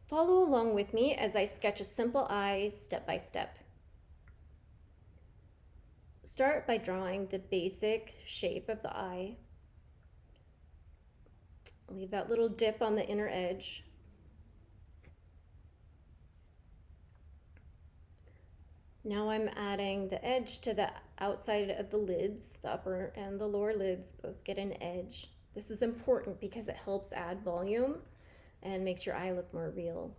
Follow along with me as I sketch a simple eye step by step. Start by drawing the basic shape of the eye. Leave that little dip on the inner edge. Now I'm adding the edge to the outside of the lids. The upper and the lower lids both get an edge. This is important because it helps add volume and makes your eye look more real.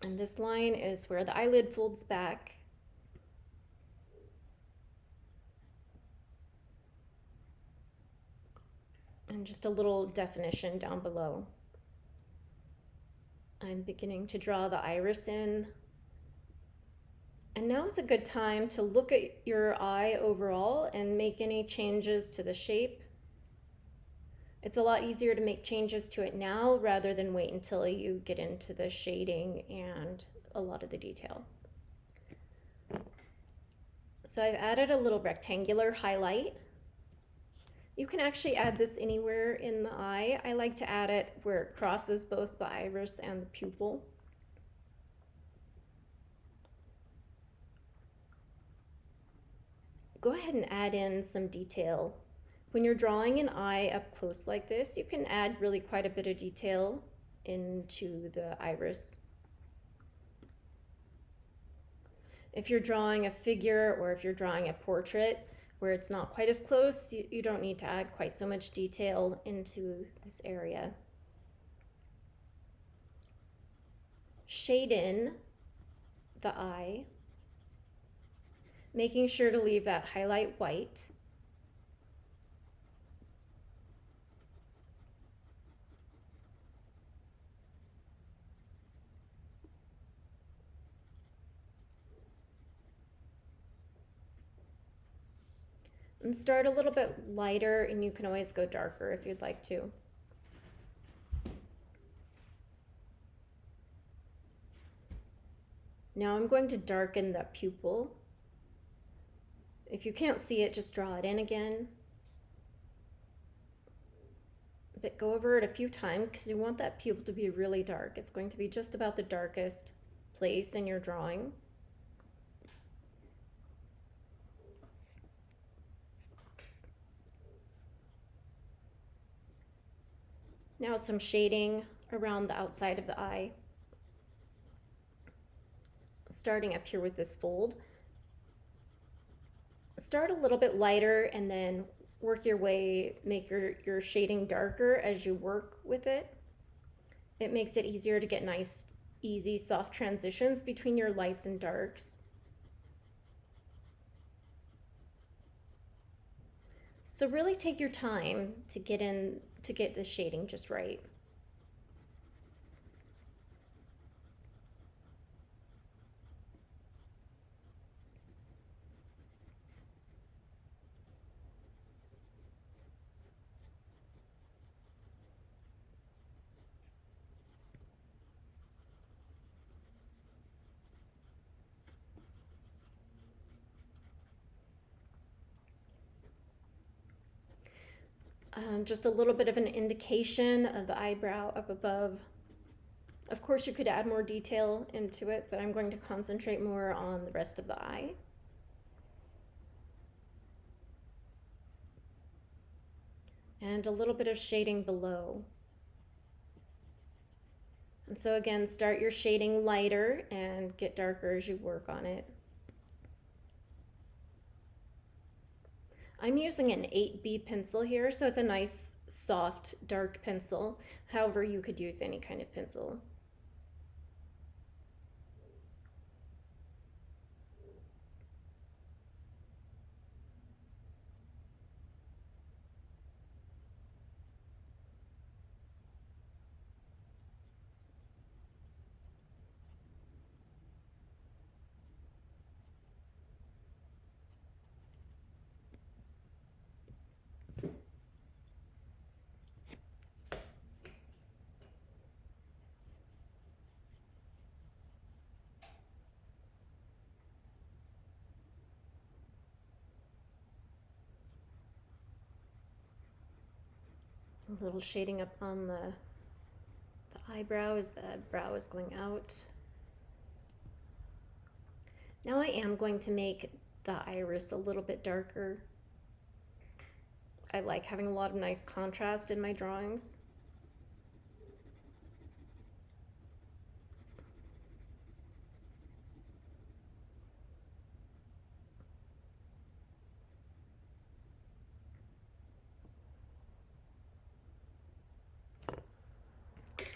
And this line is where the eyelid folds back. And just a little definition down below. I'm beginning to draw the iris in. And now is a good time to look at your eye overall and make any changes to the shape. It's a lot easier to make changes to it now rather than wait until you get into the shading and a lot of the detail. So I've added a little rectangular highlight. You can actually add this anywhere in the eye. I like to add it where it crosses both the iris and the pupil. Go ahead and add in some detail. When you're drawing an eye up close like this, you can add really quite a bit of detail into the iris. If you're drawing a figure or if you're drawing a portrait where it's not quite as close, you don't need to add quite so much detail into this area. Shade in the eye, making sure to leave that highlight white. And start a little bit lighter, and you can always go darker if you'd like to. Now I'm going to darken the pupil. If you can't see it, just draw it in again. But go over it a few times because you want that pupil to be really dark. It's going to be just about the darkest place in your drawing. Now some shading around the outside of the eye. Starting up here with this fold. Start a little bit lighter and then work your way, make your shading darker as you work with it. It makes it easier to get nice, easy, soft transitions between your lights and darks. So really take your time to get the shading just right. Just a little bit of an indication of the eyebrow up above. Of course, you could add more detail into it, but I'm going to concentrate more on the rest of the eye. And a little bit of shading below. And so again, start your shading lighter and get darker as you work on it. I'm using an 8B pencil here, so it's a nice, soft, dark pencil. However, you could use any kind of pencil. A little shading up on the eyebrow as the brow is going out. Now I am going to make the iris a little bit darker. I like having a lot of nice contrast in my drawings.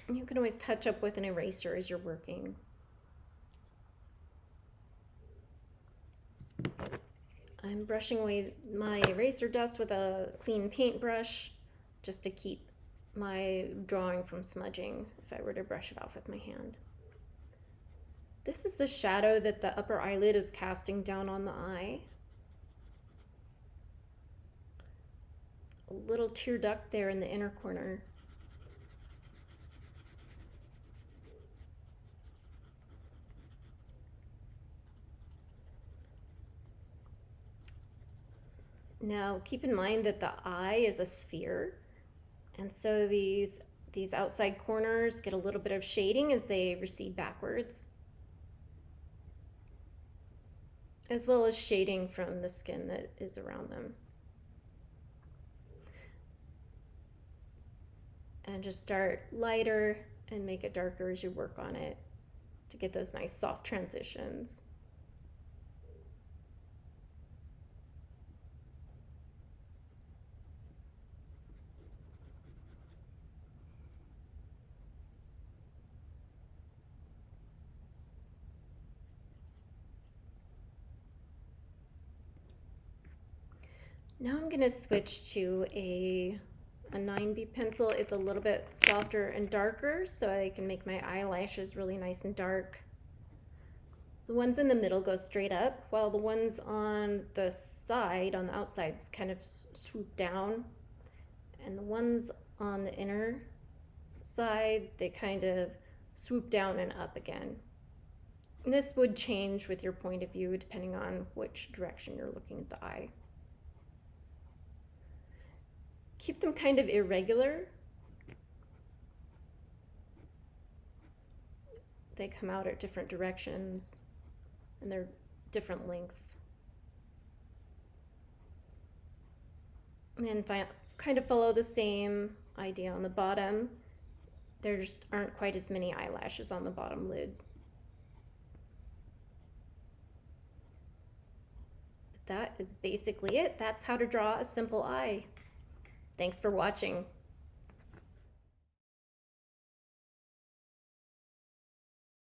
You can always touch up with an eraser as you're working. I'm brushing away my eraser dust with a clean paintbrush just to keep my drawing from smudging if I were to brush it off with my hand. This is the shadow that the upper eyelid is casting down on the eye. A little tear duct there in the inner corner. Now keep in mind that the eye is a sphere, and so these outside corners get a little bit of shading as they recede backwards, as well as shading from the skin that is around them. And just start lighter and make it darker as you work on it to get those nice soft transitions. Now I'm going to switch to a 9B pencil. It's a little bit softer and darker, so I can make my eyelashes really nice and dark. The ones in the middle go straight up, while the ones on the side, on the outsides, kind of swoop down. And the ones on the inner side, they kind of swoop down and up again. And this would change with your point of view depending on which direction you're looking at the eye. Keep them kind of irregular. They come out at different directions and they're different lengths. And then kind of follow the same idea on the bottom. There just aren't quite as many eyelashes on the bottom lid. But that is basically it. That's how to draw a simple eye. Thanks for watching.